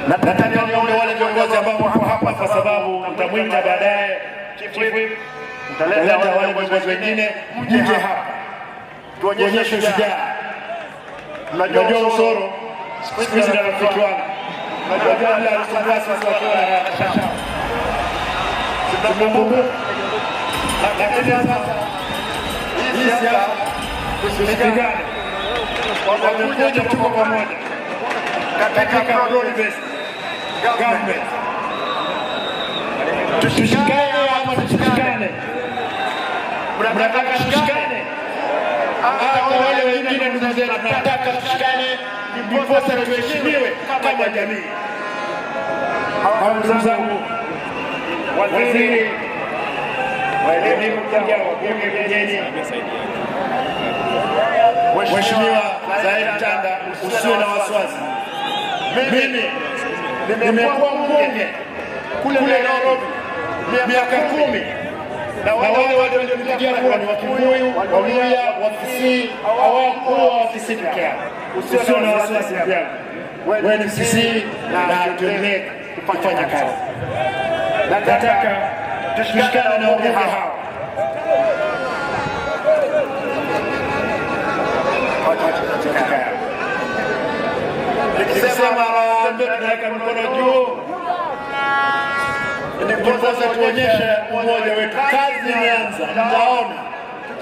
Nataka niombe wale viongozi ambao wako hapa, kwa sababu mtamwita baadaye chief whip, mtaleta wale viongozi wengine, mje hapa tuonyeshe ushujaa. Mnajua Usoro siku hizi na rafiki wangu, mnajua vile alisumbua sisi wakiwa na shamba, sitamkumbuka. Lakini sasa hii siasa tusipigane, wamekuja tuko pamoja katika broad-based government. Tushikane ama tushikane? Mnataka tushikane? Hata wale wengine ndugu zetu tunataka tushikane, ndiposa tuheshimiwe kama jamii. Ndugu zangu, waziri wa elimu kuja wabunge vijijini, Mheshimiwa Zaid Tanda, usiwe na wasiwasi. Mimi nimekuwa mbunge kule Nairobi miaka 10, na wale walionipigia kura ni Wakikuyu, Waluhya, Wakisii, hawakuwa Wakisii peke yao. Usiwe na wasiwasi yangu, wewe ni Mkisii na tuendelee kufanya kazi. Nataka tushikane na wabunge hao. Nikisema ndio tunaweka mkono juu, ndiposa tuonyeshe umoja wetu. Kazi imeanza, mtaona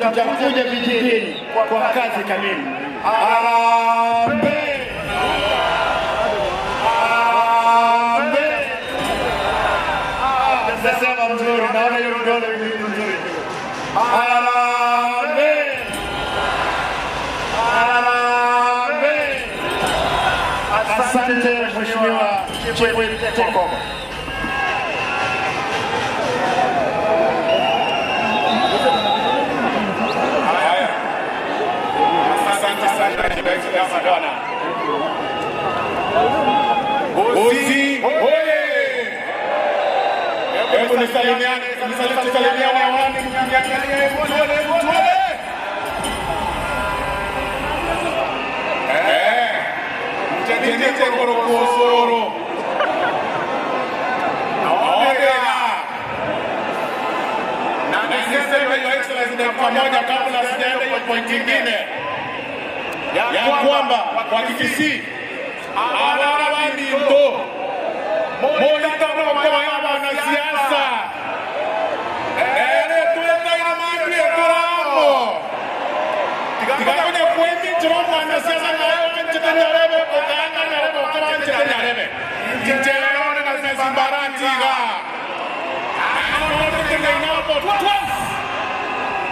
tutakuja vijijini kwa kazi kamili. Amen. Amen. Nasema mzuri, naona hiyo mdono mzuri. Amen. Amen. Asante Mheshimiwa Chief Whip Tekoko. Bosi, oye! Hebu nisalimiane hewani, mkiangalia tuone. Mchenjete kwa Usoro. Na niseme Your Excellency dakika moja kabla sijaenda kwa point nyingine, ya kwamba kwa Kisii abandi ndo moja kama wanasiasa tuenda ina mambo ya koramo tikakuja kuimbi choma wanasiasa na wao nchitanyarebe kutanga na rebe kama nchitanyarebe nchitanyarebe na Simbarati ga ano ndio inapo twice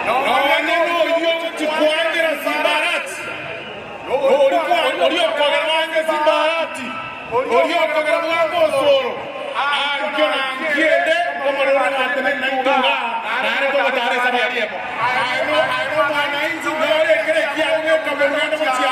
no waneno yote tukuangira Simbarati uliokwagera wange Simbarati uliokwagera mwango Usoro akiona ngiende komorora na ntunga na kwa tare sabi hapo aino mwananchi ngore kile kiao kwa mwendo mtia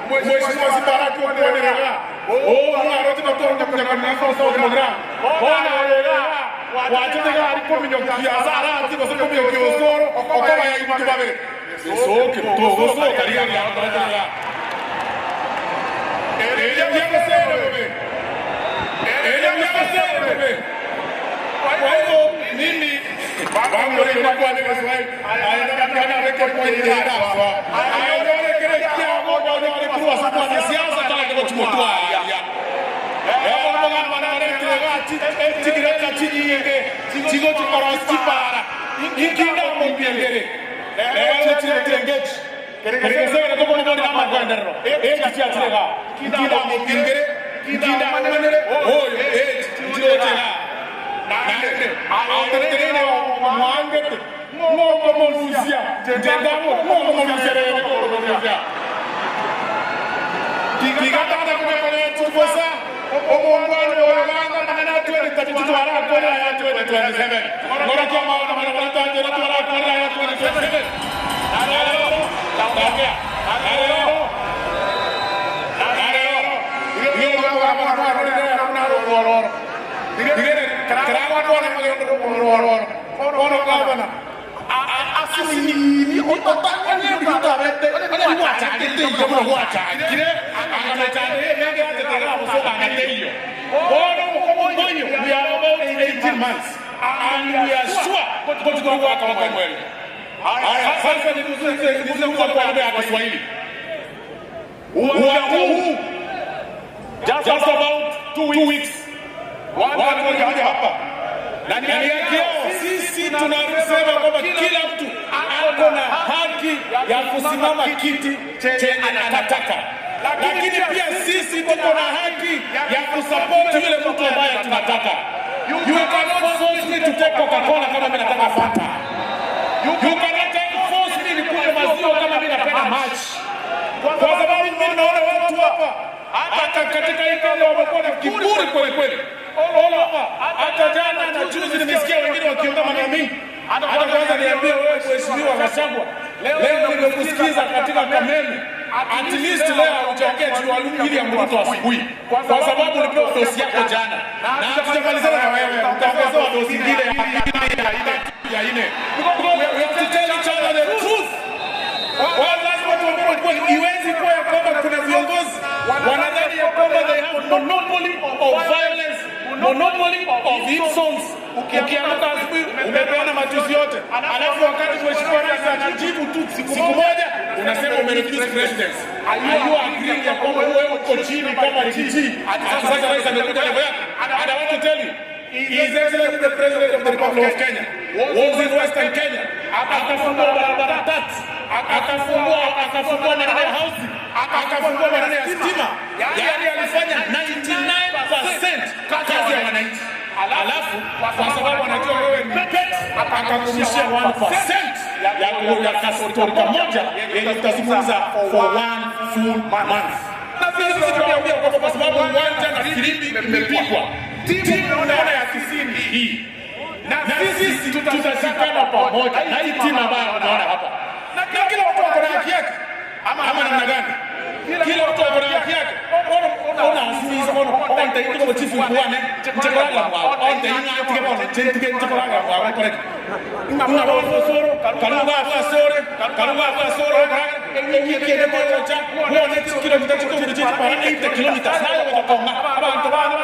Mheshimiwa Simbarati kuendelea. Mwana wote kutoka kwa sasa program. Wachotega alikuwa mnyongia hasara kwa sababu ya Usoro okoma ya mtu babere. Soke to Usoro kalia ya baraka. Kwa hiyo mimi bango lile kwa nini Kiswahili aenda weke kwa ile dawa aenda kile kiao wale walikuwa sana siasa kama kuchukua baba wanaleta tikireka chini yenge tigo tikorosti para inginda mbiengere tirengeji kerekesera kwa kwa kama kwendero kati ya tirega kinda mbiengere kinda manere tigo tena aongelele mwangete mwoko molusia tendamo mwoko molusia reko kigata kwa kwa tufosa omongwano olanga na 2031 tutwara kora ya 2027 ngora kwa maana maana tutwara kora ya 2027 we are about 18 months and we are sure kutoka kama kweli. Haya sasa nizungumza kwa lugha ya Kiswahili. Huu just about 2 weeks watu wanakuja hapa na ni haki yao. Sisi tunasema kwamba kila mtu ako na haki ya kusimama kiti chenye anataka, lakini pia sisi tuko na haki ya kusupport yule mtu ambaye tunataka. You cannot force me to take Coca-Cola kama mimi nataka Fanta. You cannot force me nikunywe maziwa kama mimi napenda maji. Kwa sababu mimi naona watu hapa hata katika hii kanda wamekuwa na kiburi kweli kweli. Hata jana na juzi nimesikia wengine wakiongea na mimi. Hata kwanza niambie wewe mheshimiwa Gachagua, leo nimekusikiza katika Kameme. At least leo hujaongea juu ya William Ruto asubuhi. Kwa sababu ulipewa dosi yako jana. Na tutamalizana na wewe. Utaongezewa dosi nyingine ya ine. We have to tell each other the truth. Lazima tuongee kweli. Iwezi kuwa ya kwamba kuna viongozi wanadhani ya kwamba they have monopoly of violence, monopoly of insults. Ukiamka asubuhi umepeana matusi yote, alafu wakati mheshimiwa rais anajibu tu siku moja unasema umerefuse presidency. Are you agreeing ya kwamba wewe uko chini kama Rigiji? Sasa rais amekuja level yako. And I want to tell you, His Excellency the President of the Republic of Kenya was in Western Kenya. Akafungua barabara tatu, akafungua maneno ya housing, akafungua maneno ya stima. Yaani alifanya 99% kazi ya wananchi. Alafu kwa sababu anajua wewe ni pet, akakurudishia 1% ya kasoro moja yenye utazungumza for 1 full month. Na sisi tunaambia kwa sababu uwanja na filimbi imepigwa. Timu unaona ya Kisini hii. Na sisi tutashikana pamoja na hii timu ambayo unaona hapa. Na kila mtu ako na haki yake. Ama namna gani? Kila mtu ako na haki yake. Ona asimiza ona ndio kwa chifu kuane mchekolanga kwa ndio inatike kwa ndio mchekolanga kwa correct. Una soro karuga kwa soro kiende moja cha kuone kilomita chiko para 8 kilometers nayo watakonga abantu bana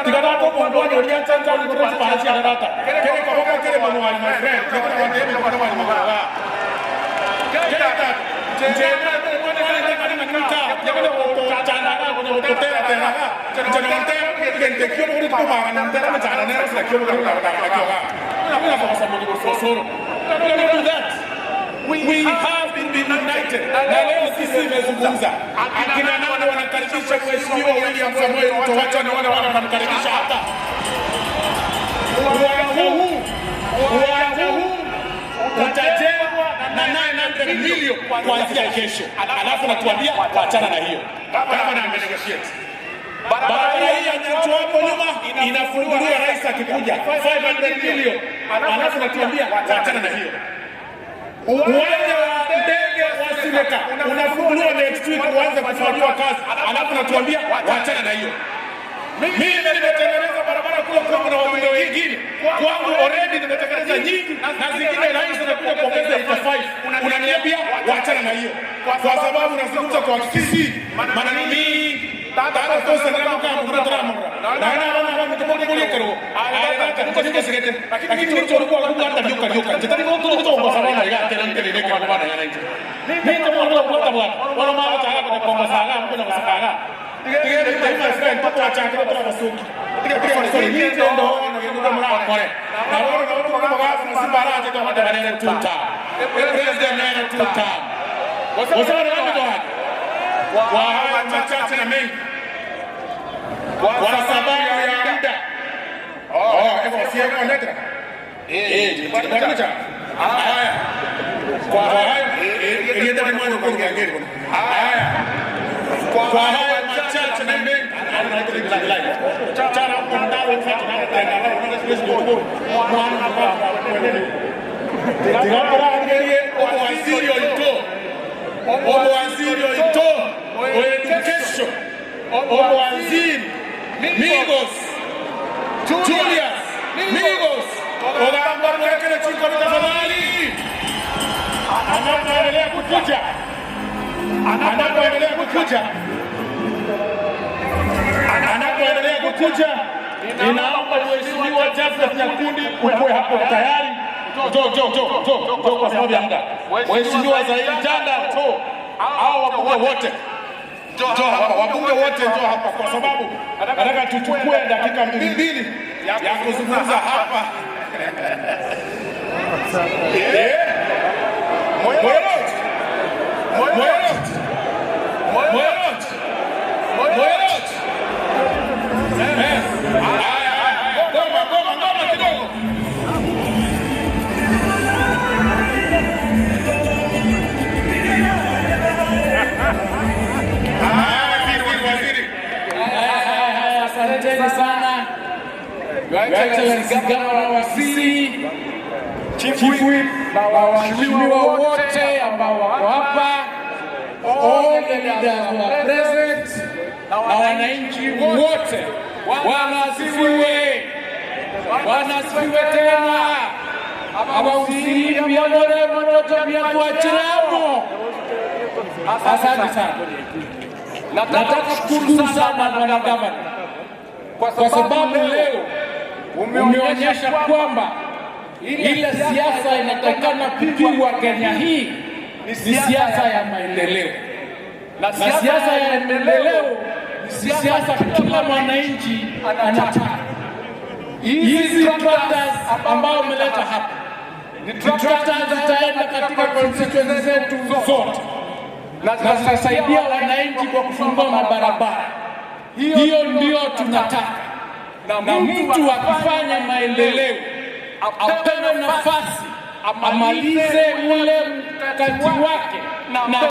tikadapo bondo ndio chanza ni kwa para cha data kile kwa boka kile mama my friend kile kwa ndio kwa mama mama kile njema we have to be united. Na leo sisi imezungumza akina nani wanakaribisha mheshimiwa William Samoei Ruto, wacha ni wale wanamkaribisha hata uwanja huu utajengwa na 900 milioni kuanzia kesho. Alafu natuambia waachana na hiyo kama na negotiate. Barabara hii ya Nyanza hapo nyuma inafunguliwa rais akikuja 500 milioni. Alafu natuambia waachana na hiyo. Uwanja wa ndege wa Simeka unafunguliwa next week uanze kufanywa kazi. Alafu natuambia waachana na hiyo. Mimi nimetengeneza barabara kule kwa na wabunge wengine. Kwangu already nimetengeneza nyingi na zingine rais anakuja kuongeza 85. Unaniambia waachana na hiyo. Kwa sababu nazungumza kwa Kisii. Maana mimi tata kosa na kama mdrama. Na mtomoja kero. Kwa sikete. Lakini mtu alikuwa hata nyoka. Jetani kwa mtu kutoka sababu ya tena ndio kwa bwana ya nchi. Mimi kama kwa bwana. Wala mara tayari kwa saga mko na saga. Tigere my friend papa wa chakira kwa masuki. Tigere sorry ni ndio ndio mra kore. Na wao kwa kwa sibara hata kwa maneno tuta. President naye tuta. Wasana na mtu wake. Kwa haya machache na mengi. Kwa sababu ya muda. Hivyo si yako letra. Ndio haya. Kwa haya ndio mwanzo kwa ngeli. Haya. Kwa haya machache na mengi lai chana kundalo chana tena mwana baba tingapara ngeriye obo waziri oito o education obo waziri Migos Julius Migos ogamba mwekele chiko tafadhali anapoendelea kukuja ninaomba mheshimiwa Joseph Nyakundi ukue hapo tayari. Njoo kwa sababu ya muda. Mheshimiwa Zaid Chanda hao wabunge wote njoo hapa, wabunge wote njoo hapa kwa sababu nataka tuchukue dakika mbili ya kuzungumza hapa. Asanteni sana Your Excellency Gavana wa Kisii, Chief Whip na waheshimiwa wote ambao wako hapa, all the leaders who are present na wananchi wote. Bwana asifiwe tena. Abausiria miongore moto miakuachiramo. Asante sana. Nataka kushukuru sana Bwana Gavana kwa sababu leo umeonyesha kwamba ile siasa inatakana kupigwa Kenya hii ni siasa ya maendeleo. Na siasa ya maendeleo ni siasa kila mwananchi anataka. Hizi tractors ambao umeleta hapa ni tractors zitaenda katika constituency zetu zote na zitasaidia wananchi kwa kufungua mabarabara. Hiyo ndio tunataka. Na mtu akifanya maendeleo apewe nafasi amalize ule mkakati wake na